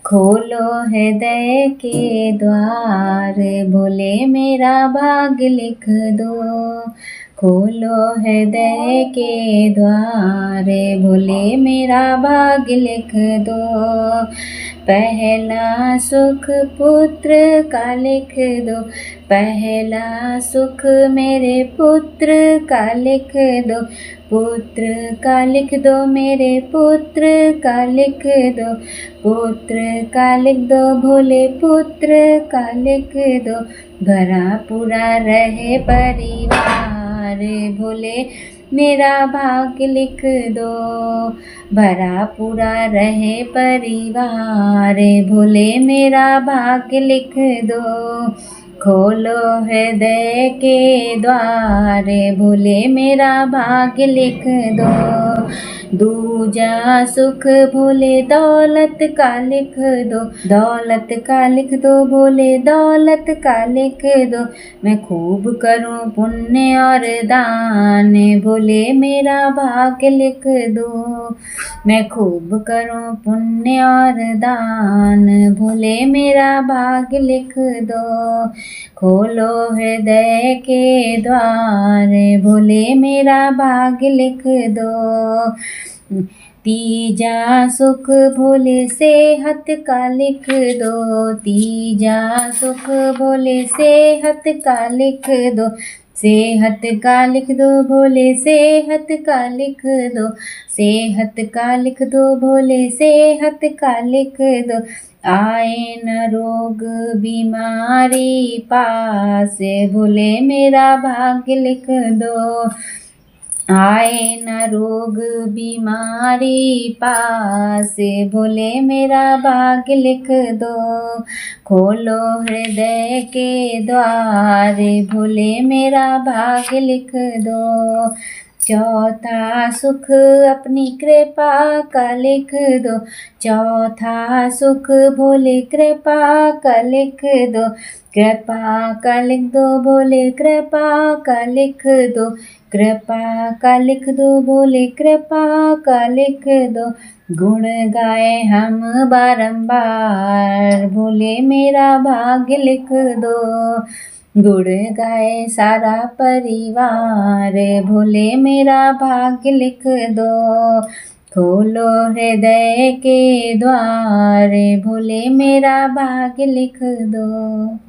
खोलो हृदय के द्वार, भोले मेरा भाग लिख दो। खोलो हृदय के द्वार, भोले मेरा भाग लिख दो। पहला सुख पुत्र का लिख दो, पहला सुख मेरे पुत्र का लिख दो। पुत्र का लिख दो, मेरे पुत्र का लिख दो। पुत्र का लिख दो, भोले पुत्र का लिख दो। भरा पूरा रहे परिवार, भोले मेरा भाग लिख दो। भरा पूरा रहे परिवार, भोले मेरा भाग लिख दो। खोलो हृदय के द्वार, भोले मेरा भाग लिख दो। दूजा सुख भोले दौलत का लिख दो। दौलत का लिख दो, भोले दौलत का लिख दो। मैं खूब करूं पुण्य और दान, भोले मेरा भाग लिख दो। मैं खूब करूं पुण्य और दान, भोले मेरा भाग लिख दो। खोलो हृदय के द्वार, भोले मेरा भाग लिख दो। तीजा सुख भोले सेहत का लिख दो। तीजा सुख भोले सेहत का लिख दो। सेहत का लिख दो, भोले सेहत का लिख दो। सेहत का लिख दो, भोले सेहत का लिख दो। आए न रोग बीमारी पास, भोले मेरा भाग लिख दो। आए न रोग बीमारी पास, भोले मेरा भाग लिख दो। खोलो हृदय के द्वार, भोले मेरा भाग लिख दो। चौथा सुख अपनी कृपा का लिख दो। चौथा सुख भोले कृपा का लिख दो। कृपा का लिख दो, भोले कृपा का लिख दो। कृपा का लिख दो, भोले कृपा का लिख दो। गुण गाए हम बारंबार, भोले मेरा भाग लिख दो। गुण गाए सारा परिवार, भोले मेरा भाग लिख दो। खोलो हृदय के द्वार, भोले मेरा भाग लिख दो।